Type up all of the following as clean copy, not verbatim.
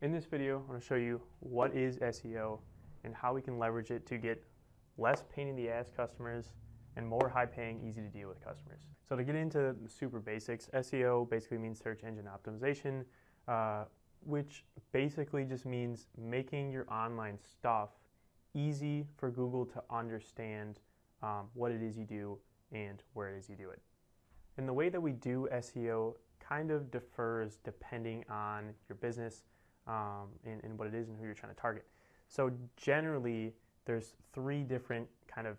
In this video, I'm going to show you what is SEO and how we can leverage it to get less pain in the ass customers and more high paying, easy to deal with customers. So to get into the super basics, SEO basically means search engine optimization, which basically just means making your online stuff easy for Google to understand what it is you do and where it is you do it. And the way that we do SEO kind of differs depending on your business and what it is and who you're trying to target. So generally, there's three different kind of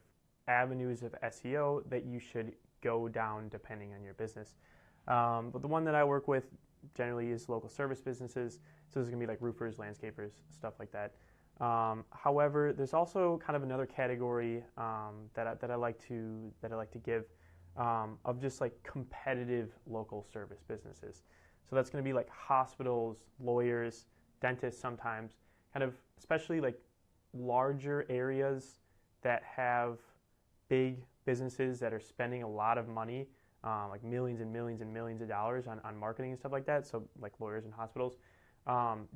avenues of SEO that you should go down depending on your business. But the one that I work with generally is local service businesses. So this is gonna be like roofers, landscapers, stuff like that. However, there's also kind of another category that I like to give of just like competitive local service businesses. So that's going to be like hospitals, lawyers, dentists sometimes, kind of especially like larger areas that have big businesses that are spending a lot of money, like millions and millions and millions of dollars on marketing and stuff like that. So like lawyers and hospitals.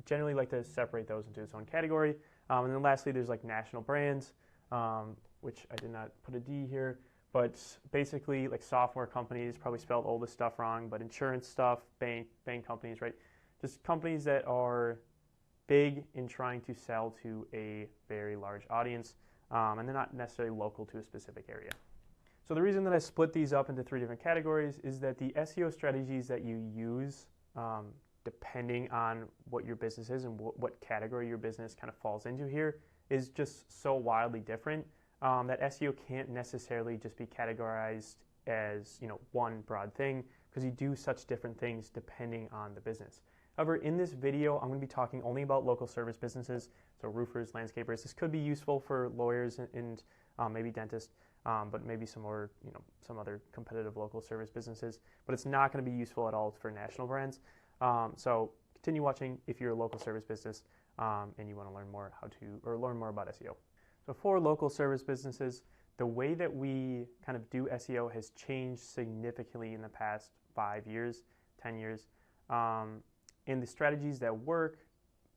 Generally like to separate those into its own category. And then lastly, there's like national brands, which I did not put a D here, but basically like software companies, probably spelled all this stuff wrong, but insurance stuff, bank companies, right? Just companies that are big in trying to sell to a very large audience, and they're not necessarily local to a specific area. So the reason that I split these up into three different categories is that the SEO strategies that you use, depending on what your business is and what category your business kind of falls into here, is just so wildly different that SEO can't necessarily just be categorized as one broad thing, because you do such different things depending on the business. However, in this video, I'm going to be talking only about local service businesses, so roofers, landscapers. This could be useful for lawyers and maybe dentists, but maybe some other competitive local service businesses. But it's not going to be useful at all for national brands. So continue watching if you're a local service business and you want to learn more about SEO. So for local service businesses, the way that we kind of do SEO has changed significantly in the past 5 years, 10 years. And the strategies that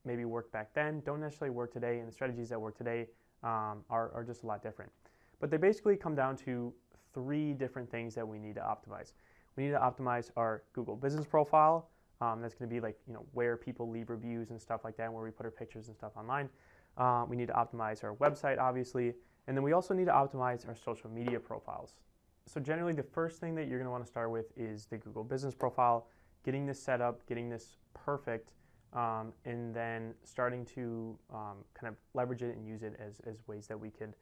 maybe worked back then, don't necessarily work today, and the strategies that work today are just a lot different. But they basically come down to three different things that we need to optimize. We need to optimize our Google business profile. That's going to be like where people leave reviews and stuff like that, and where we put our pictures and stuff online. We need to optimize our website, obviously, and then we also need to optimize our social media profiles. So generally, the first thing that you're going to want to start with is the Google business profile, getting this set up, getting this perfect, and then starting to kind of leverage it and use it as ways that we could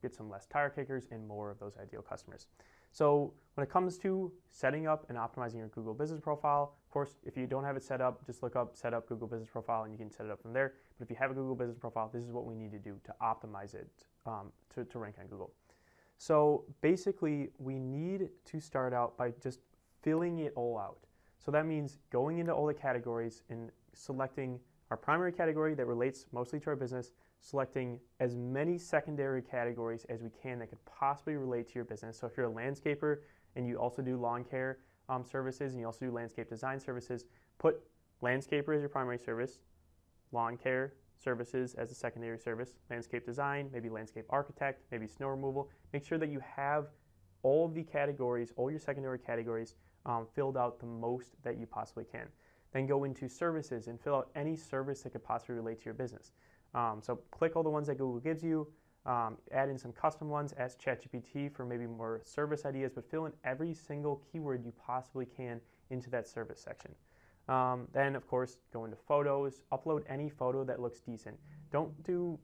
get some less tire kickers and more of those ideal customers. So when it comes to setting up and optimizing your Google business profile, of course, if you don't have it set up, just look up set up Google business profile and you can set it up from there. But if you have a Google business profile, this is what we need to do to optimize it to rank on Google. So basically, we need to start out by just filling it all out. So that means going into all the categories and selecting our primary category that relates mostly to our business, selecting as many secondary categories as we can that could possibly relate to your business. So if you're a landscaper and you also do lawn care services and you also do landscape design services, put landscaper as your primary service, lawn care services as a secondary service, landscape design, maybe landscape architect, maybe snow removal. Make sure that you have all of the categories, all your secondary categories filled out the most that you possibly can. Then go into services and fill out any service that could possibly relate to your business. So click all the ones that Google gives you, add in some custom ones, ask ChatGPT for maybe more service ideas, but fill in every single keyword you possibly can into that service section. Then, of course, go into photos, upload any photo that looks decent. Google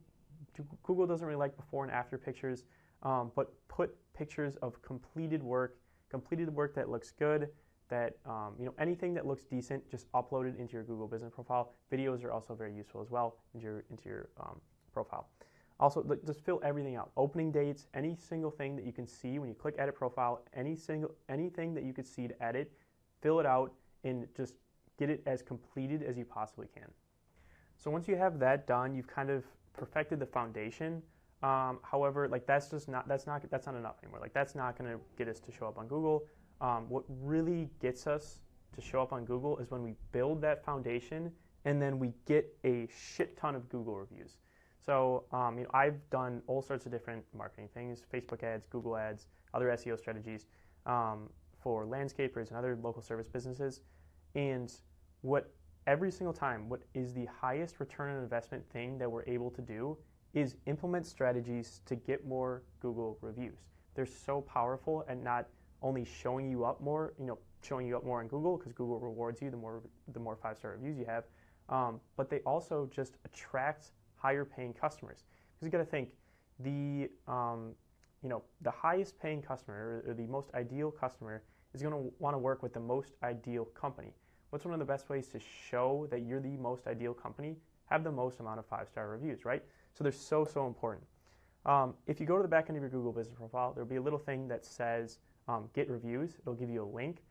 doesn't really like before and after pictures, but put pictures of completed work that looks good, that anything that looks decent, just upload it into your Google business profile. Videos are also very useful as well into your profile. Also, just fill everything out. Opening dates, any single thing that you can see when you click edit profile, anything that you could see to edit, fill it out and just get it as completed as you possibly can. So once you have that done, you've kind of perfected the foundation. However, like that's not enough anymore. Like that's not going to get us to show up on Google. What really gets us to show up on Google is when we build that foundation and then we get a shit ton of Google reviews. So I've done all sorts of different marketing things, Facebook ads, Google ads, other SEO strategies for landscapers and other local service businesses. And every single time, what is the highest return on investment thing that we're able to do is implement strategies to get more Google reviews. They're so powerful at not only showing you up more on Google, because Google rewards you the more 5-star reviews you have, but they also just attract higher paying customers. Because you got to think, the highest paying customer or the most ideal customer is going to want to work with the most ideal company. What's one of the best ways to show that you're the most ideal company? Have the most amount of 5-star reviews, right? So they're so important. If you go to the back end of your Google business profile, there'll be a little thing that says get reviews. It'll give you a link.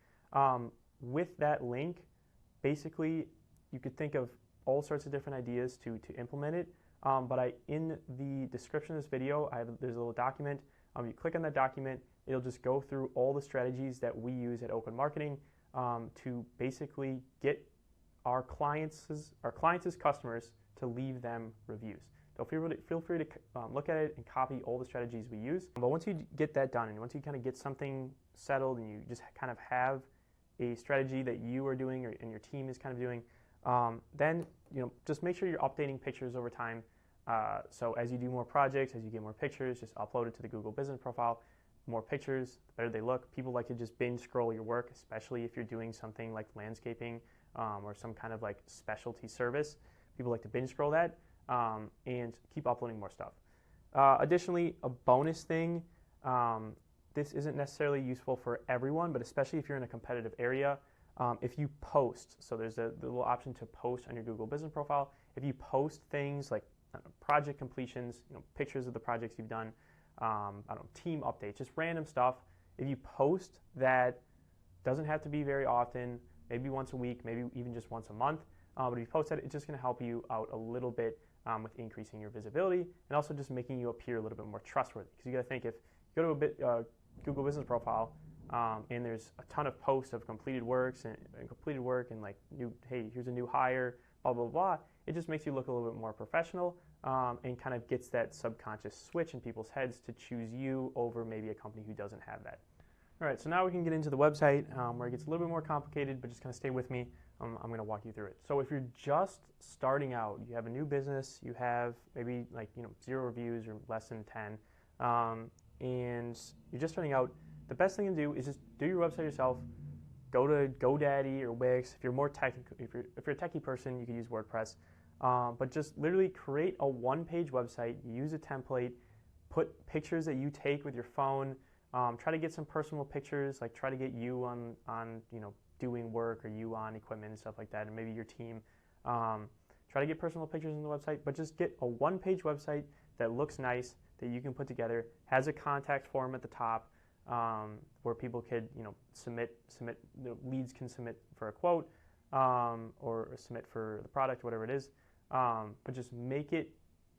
With that link, basically, you could think of all sorts of different ideas to implement it. But in the description of this video, there's a little document. You click on that document, it'll just go through all the strategies that we use at Oakland Marketing to basically get our clients' customers to leave them reviews. So feel free to look at it and copy all the strategies we use. But once you get that done, and once you kind of get something settled, and you just kind of have a strategy that you are doing and your team is kind of doing, then just make sure you're updating pictures over time. So as you do more projects, as you get more pictures, just upload it to the Google business profile. More pictures, the better they look. People like to just binge scroll your work, especially if you're doing something like landscaping or some kind of like specialty service. People like to binge scroll that and keep uploading more stuff. Additionally, a bonus thing, this isn't necessarily useful for everyone, but especially if you're in a competitive area, if you post, so there's the little option to post on your Google business profile. If you post things like project completions, pictures of the projects you've done, team updates, just random stuff. If you post that, doesn't have to be very often, maybe once a week, maybe even just once a month. But if you post that, it's just going to help you out a little bit with increasing your visibility and also just making you appear a little bit more trustworthy. Because you got to think, if you go to a Google business profile and there's a ton of posts of completed works and like hey, here's a new hire, blah blah blah, it just makes you look a little bit more professional and kind of gets that subconscious switch in people's heads to choose you over maybe a company who doesn't have that. All right, so now we can get into the website where it gets a little bit more complicated, but just kind of stay with me. I'm going to walk you through it. So if you're just starting out, you have a new business, you have maybe 0 reviews or less than 10, and you're just starting out, the best thing to do is just do your website yourself. Go to GoDaddy or Wix. If you're more technical, if you're a techie person, you can use WordPress. But just literally create a one-page website, use a template, put pictures that you take with your phone, try to get some personal pictures, like try to get you on doing work or you on equipment and stuff like that, and maybe your team. Try to get personal pictures on the website, but just get a one-page website that looks nice, that you can put together, has a contact form at the top where people could submit, leads can submit for a quote or submit for the product, whatever it is. But just make it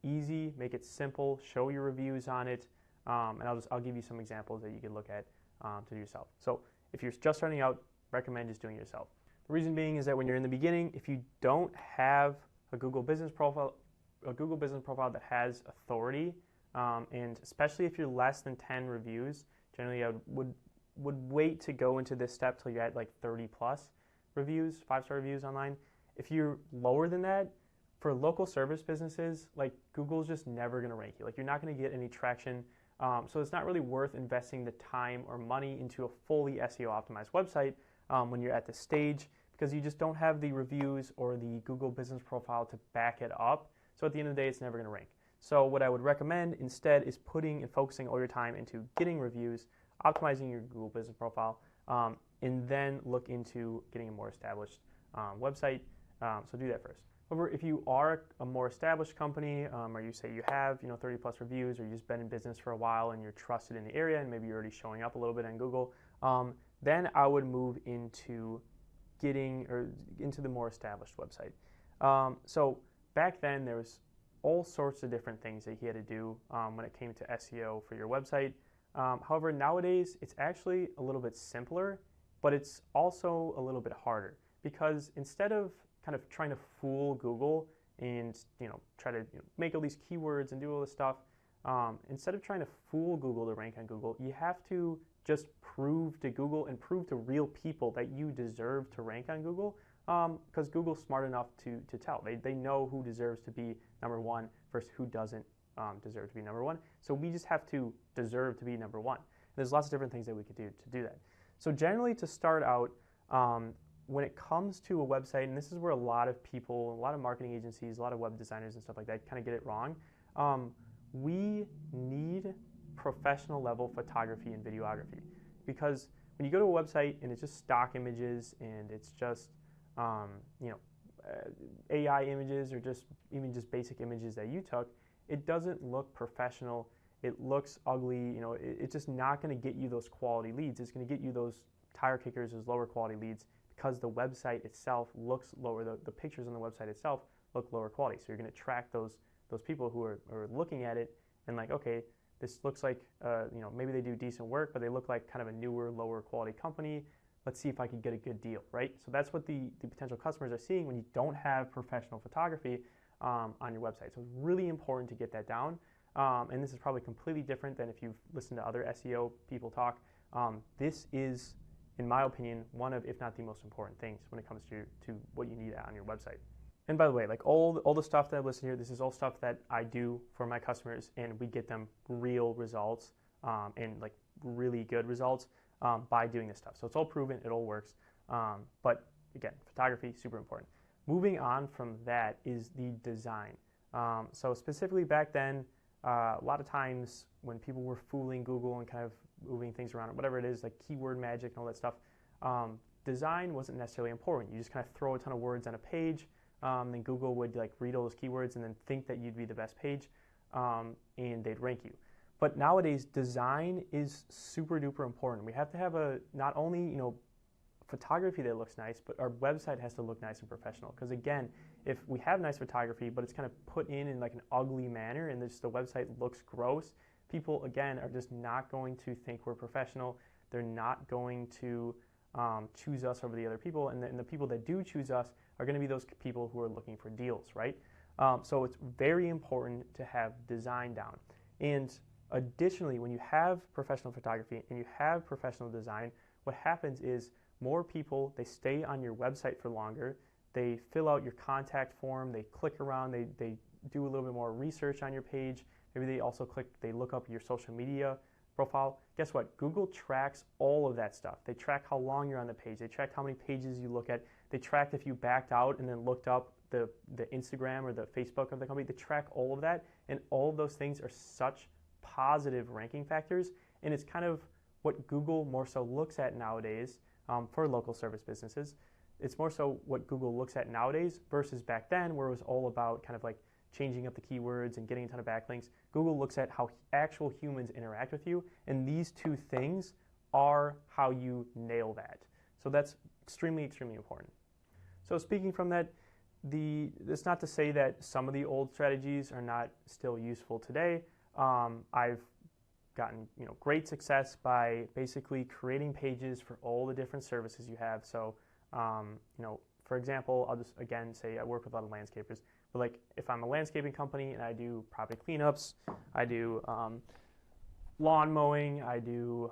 easy, make it simple, show your reviews on it, and I'll give you some examples that you can look at to do yourself. So if you're just starting out, recommend just doing it yourself. The reason being is that when you're in the beginning, if you don't have a Google business profile that has authority, and especially if you're less than 10 reviews, generally I would wait to go into this step till you're at like 30 plus reviews, 5-star reviews online. If you're lower than that, for local service businesses, like Google's just never going to rank you. Like you're not going to get any traction. So it's not really worth investing the time or money into a fully SEO optimized website when you're at this stage, because you just don't have the reviews or the Google business profile to back it up. So at the end of the day, it's never going to rank. So what I would recommend instead is putting and focusing all your time into getting reviews, optimizing your Google business profile, and then look into getting a more established website. So do that first. However, if you are a more established company, or you say you have 30 plus reviews, or you've just been in business for a while and you're trusted in the area, and maybe you're already showing up a little bit on Google, then I would move into into the more established website. So back then there was all sorts of different things that you had to do when it came to SEO for your website. However, nowadays it's actually a little bit simpler, but it's also a little bit harder, because instead of kind of trying to fool Google and try to make all these keywords and do all this stuff. Instead of trying to fool Google to rank on Google, you have to just prove to Google and prove to real people that you deserve to rank on Google, because Google's smart enough to tell. They know who deserves to be number one versus who doesn't deserve to be number one. So we just have to deserve to be number one. There's lots of different things that we could do to do that. So generally, to start out, when it comes to a website, and this is where a lot of people, a lot of marketing agencies, a lot of web designers and stuff like that kind of get it wrong, we need professional level photography and videography. Because when you go to a website and it's just stock images and it's just AI images or even just basic images that you took, it doesn't look professional. It looks ugly. It's just not going to get you those quality leads. It's going to get you those tire kickers, those lower quality leads, because the website itself looks lower. The pictures on the website itself look lower quality. So you're going to attract those people who are looking at it and like, okay, this looks like maybe they do decent work, but they look like kind of a newer, lower quality company. Let's see if I can get a good deal, right? So that's what the potential customers are seeing when you don't have professional photography on your website. So it's really important to get that down. And this is probably completely different than if you've listened to other SEO people talk. This is, in my opinion, one of, if not the most important things when it comes to what you need on your website. And by the way, like all the stuff that I listen here, this is all stuff that I do for my customers, and we get them real results and like really good results by doing this stuff. So it's all proven, it all works. But again, photography, super important. Moving on from that is the design. So specifically back then, a lot of times when people were fooling Google and kind of moving things around, or whatever it is, like keyword magic and all that stuff, design wasn't necessarily important. You just kind of throw a ton of words on a page, then Google would like read all those keywords and then think that you'd be the best page, and they'd rank you. But nowadays, design is super duper important. We have to have not only photography that looks nice, but our website has to look nice and professional. Because again, if we have nice photography, but it's kind of put in like an ugly manner and the website looks gross, people again are just not going to think we're professional. They're not going to choose us over the other people, and the people that do choose us are going to be those people who are looking for deals, right? So it's very important to have design down. And additionally, when you have professional photography and you have professional design, what happens is more people, they stay on your website for longer, they fill out your contact form, they click around, they do a little bit more research on your page, maybe they look up your social media profile. Guess what? Google tracks all of that stuff. They track how long you're on the page, they track how many pages you look at, they track if you backed out and then looked up the Instagram or the Facebook of the company. They track all of that, and all of those things are such positive ranking factors, and it's kind of what Google more so looks at nowadays for local service businesses. It's more so what Google looks at nowadays versus back then, where it was all about kind of like changing up the keywords and getting a ton of backlinks. Google looks at how actual humans interact with you, and these two things are how you nail that. So that's extremely, extremely important. So speaking from that, it's not to say that some of the old strategies are not still useful today. I've gotten great success by basically creating pages for all the different services you have. So for example, I'll just again say I work with a lot of landscapers, but like if I'm a landscaping company and I do property cleanups, I do lawn mowing, I do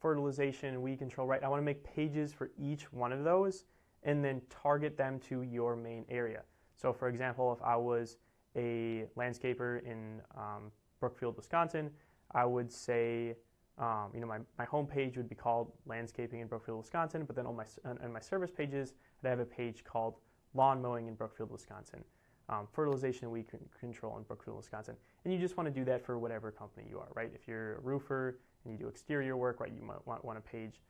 fertilization, weed control, right? I want to make pages for each one of those and then target them to your main area. So for example, if I was a landscaper in Brookfield, Wisconsin, I would say, my homepage would be called Landscaping in Brookfield, Wisconsin, but then on my service pages, I'd have a page called Lawn Mowing in Brookfield, Wisconsin, Fertilization and Weed Control in Brookfield, Wisconsin. And you just want to do that for whatever company you are, right? If you're a roofer and you do exterior work, right, you might want a page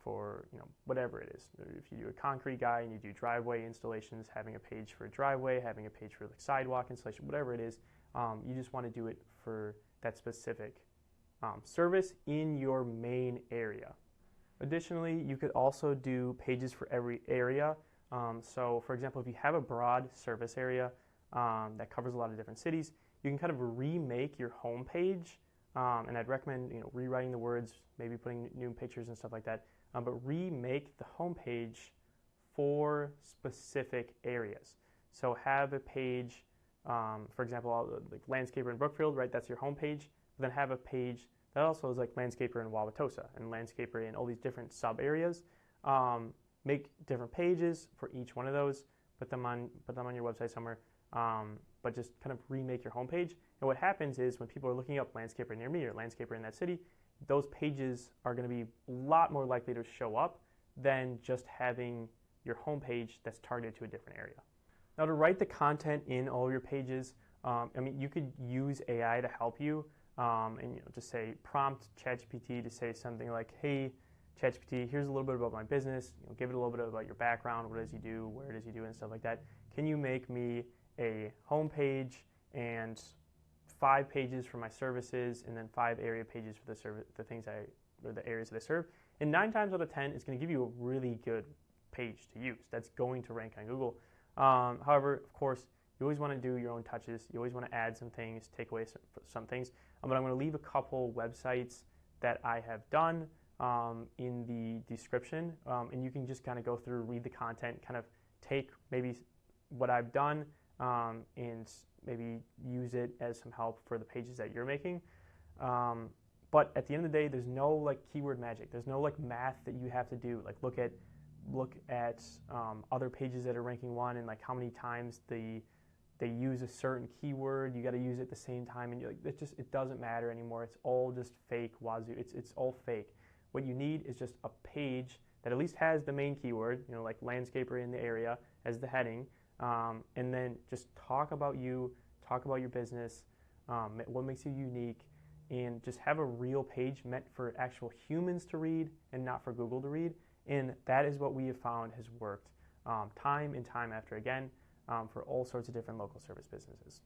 for whatever it is. If you do a concrete guy and you do driveway installations, having a page for a driveway, having a page for like sidewalk installation, whatever it is, you just want to do it for that specific service in your main area. Additionally, you could also do pages for every area. So for example, if you have a broad service area that covers a lot of different cities, you can kind of remake your home page. And I'd recommend rewriting the words, maybe putting new pictures and stuff like that. But remake the homepage for specific areas. So have a page, for example, like landscaper in Brookfield, right? That's your home page. Then have a page that also is like landscaper in Wauwatosa and landscaper in all these different sub areas. Make different pages for each one of those. Put them on your website somewhere. But just kind of remake your homepage. And what happens is when people are looking up landscaper near me or landscaper in that city, those pages are going to be a lot more likely to show up than just having your homepage that's targeted to a different area. Now, to write the content in all of your pages, you could use AI to help you, and just say prompt ChatGPT to say something like, "Hey, ChatGPT, here's a little bit about my business. Give it a little bit about your background, what does you do, where does you do, and stuff like that. Can you make me a homepage and 5 pages for my services, and then 5 area pages for the areas that I serve?" And 9 times out of 10, it's going to give you a really good page to use that's going to rank on Google. However, of course, you always want to do your own touches. You always want to add some things, take away some things. But I'm going to leave a couple websites that I have done in the description, and you can just kind of go through, read the content, kind of take maybe what I've done and maybe use it as some help for the pages that you're making. But at the end of the day, there's no like keyword magic. There's no like math that you have to do. Like look at other pages that are ranking 1 and like how many times they use a certain keyword. You got to use it at the same time, and you're like, it doesn't matter anymore. It's all just fake wazoo. It's all fake. What you need is just a page that at least has the main keyword, like landscaper in the area as the heading, and then just talk about you, talk about your business, what makes you unique, and just have a real page meant for actual humans to read and not for Google to read. And that is what we have found has worked time and time after again for all sorts of different local service businesses.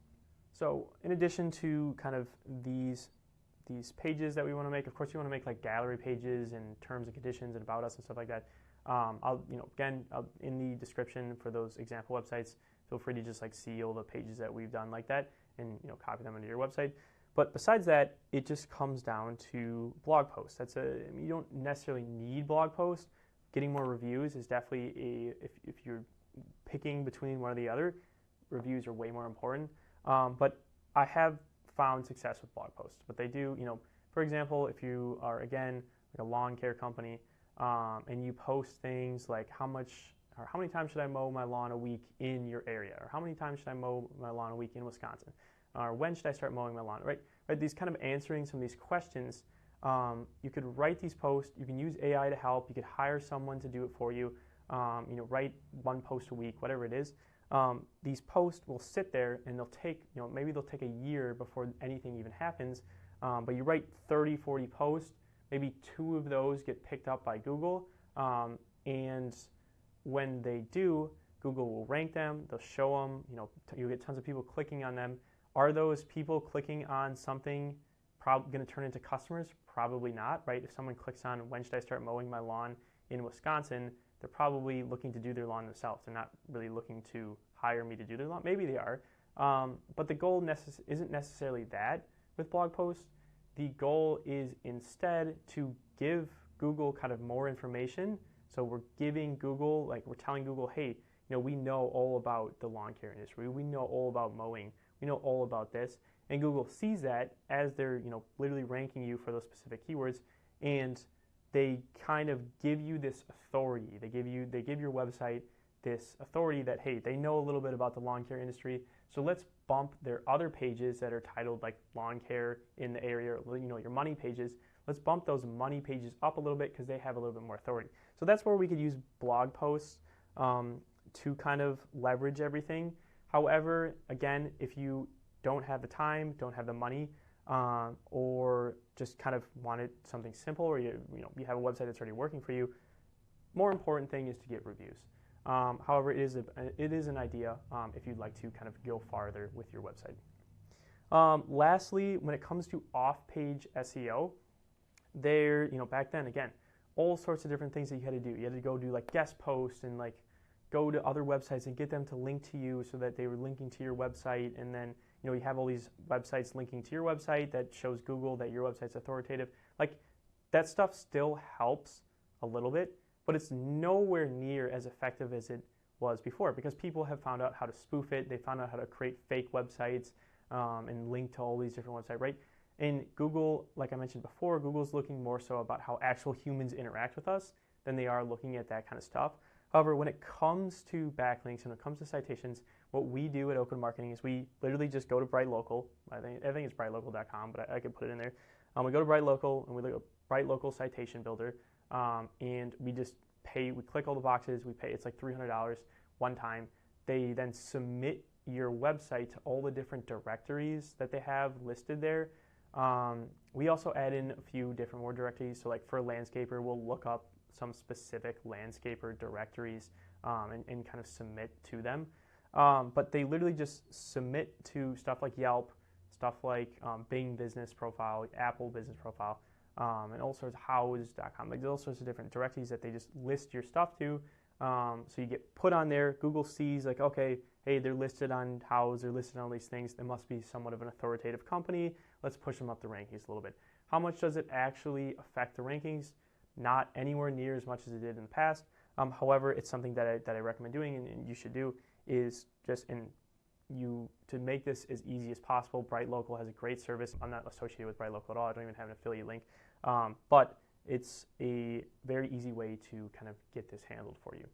So in addition to kind of these pages that we want to make, of course you want to make like gallery pages and terms and conditions and about us and stuff like that. I'll in the description for those example websites, feel free to just like see all the pages that we've done like that and copy them into your website. But besides that, it just comes down to blog posts. You don't necessarily need blog posts. Getting more reviews is definitely if you're picking between one or the other, reviews are way more important. But I have found success with blog posts. What they do, for example, if you are again like a lawn care company and you post things like how many times should I mow my lawn a week in your area, or how many times should I mow my lawn a week in Wisconsin, or when should I start mowing my lawn, right? These kind of answering some of these questions. You could write these posts. You can use AI to help. You could hire someone to do it for you. Write 1 post a week, whatever it is. These posts will sit there and they'll take, maybe they'll take a year before anything even happens. But you write 30, 40 posts, maybe 2 of those get picked up by Google. And when they do, Google will rank them. They'll show them, you'll get tons of people clicking on them. Are those people clicking on something going to turn into customers? Probably not, right? If someone clicks on when should I start mowing my lawn in Wisconsin, they're probably looking to do their lawn themselves. They're not really looking to hire me to do their lawn. Maybe they are. But the goal isn't necessarily that with blog posts. The goal is instead to give Google kind of more information. So we're giving Google, we're telling Google, hey, we know all about the lawn care industry. We know all about mowing. We know all about this. And Google sees that as they're, literally ranking you for those specific keywords, and they kind of give you this authority. They give your website this authority that, hey, they know a little bit about the lawn care industry, so let's bump their other pages that are titled like lawn care in the area, your money pages. Let's bump those money pages up a little bit because they have a little bit more authority. So that's where we could use blog posts to kind of leverage everything. However, again, if you don't have the time, don't have the money, or just kind of wanted something simple, or you have a website that's already working for you, more important thing is to get reviews. However, it is an idea if you'd like to kind of go farther with your website. Lastly, when it comes to off-page SEO, back then, again, all sorts of different things that you had to do. You had to go do like guest posts and like go to other websites and get them to link to you so that they were linking to your website, and then you have all these websites linking to your website that shows Google that your website's authoritative. Like that stuff still helps a little bit, but but it's nowhere near as effective as it was before, because people have found out how to spoof it. They found out how to create fake websites and link to all these different websites, right? And Google, like I mentioned before, Google's looking more so about how actual humans interact with us than they are looking at that kind of stuff. However, when it comes to backlinks and when it comes to citations, what we do at Oakwood Marketing is we literally just go to Bright Local. I think it's brightlocal.com, but I could put it in there. We go to Bright Local and we look at Bright Local Citation Builder, and we just pay. We click all the boxes. We pay. It's like $300 one time. They then submit your website to all the different directories that they have listed there. We also add in a few different more directories. So like for a landscaper, we'll look up some specific landscaper directories and kind of submit to them. But they literally just submit to stuff like Yelp, stuff like Bing Business Profile, Apple Business Profile, and all sorts of house.com. Like there's all sorts of different directories that they just list your stuff to. So you get put on there. Google sees like, okay, hey, they're listed on House, they're listed on all these things. They must be somewhat of an authoritative company. Let's push them up the rankings a little bit. How much does it actually affect the rankings? Not anywhere near as much as it did in the past. However, it's something that I recommend doing, and you should do, is just to make this as easy as possible. Bright Local has a great service. I'm not associated with Bright Local at all. I don't even have an affiliate link. But it's a very easy way to kind of get this handled for you.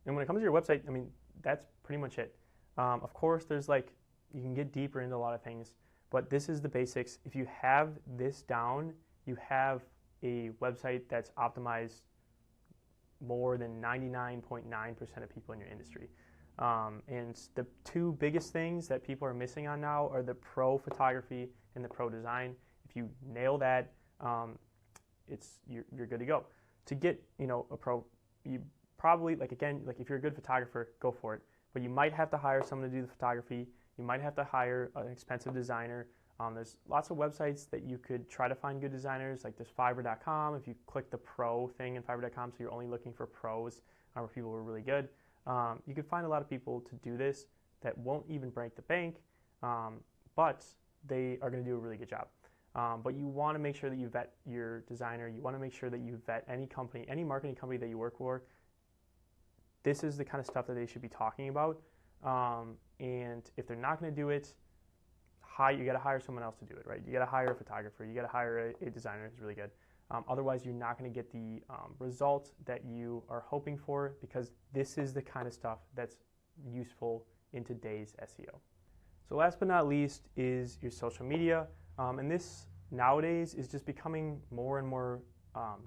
And when it comes to your website, I mean, that's pretty much it. Of course, there's like, you can get deeper into a lot of things, but this is the basics. If you have this down, you have a website that's optimized more than 99.9% of people in your industry. And the two biggest things that people are missing on now are the pro photography and the pro design. If you nail that, you're good to go. To get a pro, you probably like if you're a good photographer, go for it. But you might have to hire someone to do the photography. You might have to hire an expensive designer. There's lots of websites that you could try to find good designers. Like there's Fiverr.com. If you click the pro thing in Fiverr.com, so you're only looking for pros or people who are really good. You could find a lot of people to do this that won't even break the bank, but they are going to do a really good job. But you want to make sure that you vet your designer. You want to make sure that you vet any company, any marketing company that you work for. This is the kind of stuff that they should be talking about. And if they're not going to do it, you got to hire someone else to do it, right? You got to hire a photographer. You got to hire a designer who's really good. Otherwise, you're not going to get the result that you are hoping for, because this is the kind of stuff that's useful in today's SEO. So last but not least is your social media. And this nowadays is just becoming more and more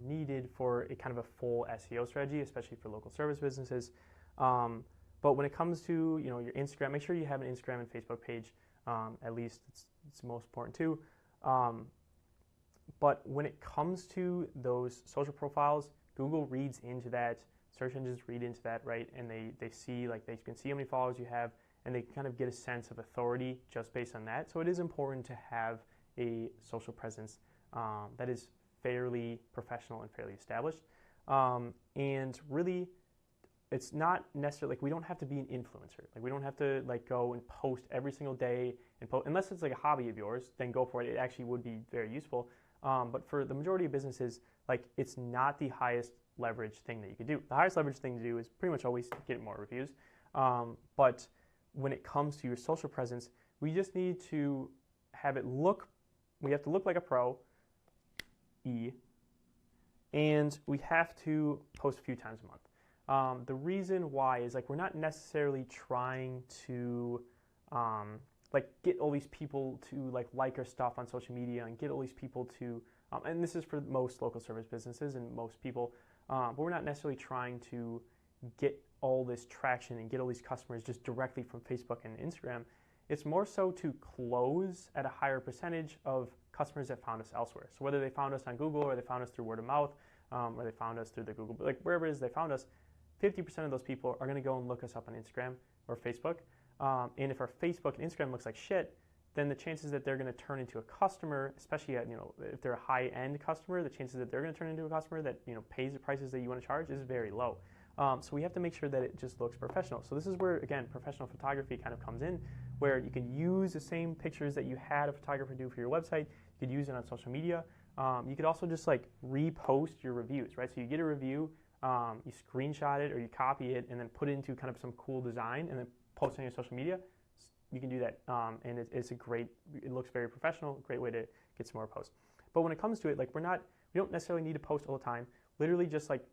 needed for a kind of a full SEO strategy, especially for local service businesses. But when it comes to your Instagram, make sure you have an Instagram and Facebook page. At least it's most important too. But when it comes to those social profiles, Google reads into that, search engines read into that, right? And they see, like, they can see how many followers you have, and they kind of get a sense of authority just based on that. So it is important to have a social presence that is fairly professional and fairly established. And really, it's not necessarily, like, we don't have to be an influencer. Like, we don't have to, like, go and post every single day and post, unless it's like a hobby of yours, then go for it. It actually would be very useful. But for the majority of businesses, like, it's not the highest leverage thing that you could do. The highest leverage thing to do is pretty much always get more reviews. But when it comes to your social presence, we just need to have it look, we have to look like a pro, and we have to post a few times a month. The reason why is, like, we're not necessarily trying to like get all these people to like our stuff on social media and get all these people to, and this is for most local service businesses and most people, but we're not necessarily trying to get all this traction and get all these customers just directly from Facebook and Instagram. It's more so to close at a higher percentage of customers that found us elsewhere. So whether they found us on Google or they found us through word of mouth, or they found us through the Google, like wherever it is they found us, 50% of those people are going to go and look us up on Instagram or Facebook. And if our Facebook and Instagram looks like shit, then the chances that they're going to turn into a customer, especially at, if they're a high-end customer, the chances that they're going to turn into a customer that pays the prices that you want to charge is very low. So we have to make sure that it just looks professional. So this is where, again, professional photography kind of comes in, where you can use the same pictures that you had a photographer do for your website. You could use it on social media. You could also just like repost your reviews, right? So you get a review you screenshot it or you copy it and then put it into kind of some cool design and then post it on your social media, you can do that. And it's it looks very professional, great way to get some more posts. But when it comes to it, like we don't necessarily need to post all the time, literally just like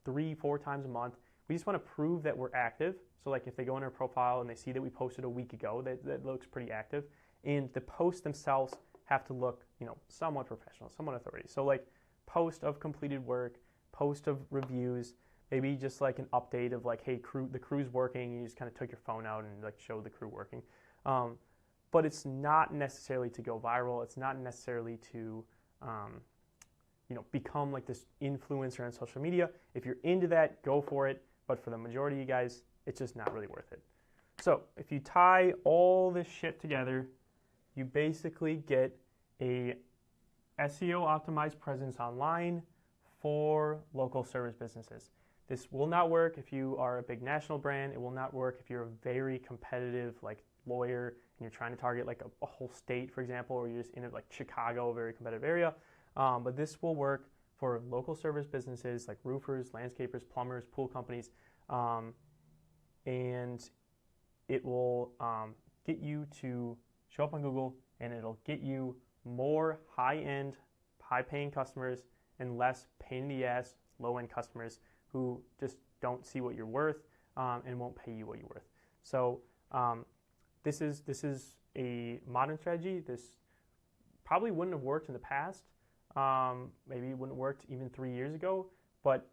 3-4 times a month. We just want to prove that we're active. So like if they go in our profile and they see that we posted a week ago, that looks pretty active. And the posts themselves have to look, somewhat professional, somewhat authority. So like post of completed work, post of reviews, maybe just like an update of like, hey, the crew's working. You just kind of took your phone out and like showed the crew working. But it's not necessarily to go viral. It's not necessarily to, become like this influencer on social media. If you're into that, go for it. But for the majority of you guys, it's just not really worth it. So if you tie all this shit together, you basically get a SEO optimized presence online for local service businesses. This will not work if you are a big national brand. It will not work if you're a very competitive like lawyer and you're trying to target like a whole state, for example, or you're just in like Chicago, a very competitive area. But this will work for local service businesses like roofers, landscapers, plumbers, pool companies, and it will get you to show up on Google, and it'll get you more high-end, high-paying customers and less pain-in-the-ass, low-end customers who just don't see what you're worth and won't pay you what you're worth. So this is a modern strategy. This probably wouldn't have worked in the past. Maybe it wouldn't have worked even 3 years ago. But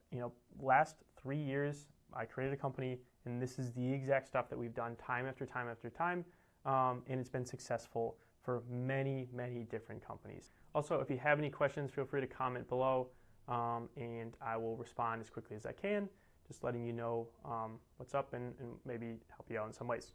last 3 years, I created a company, and this is the exact stuff that we've done time after time after time, and it's been successful for many, many different companies. Also, if you have any questions, feel free to comment below, and I will respond as quickly as I can, just letting you know what's up and maybe help you out in some ways.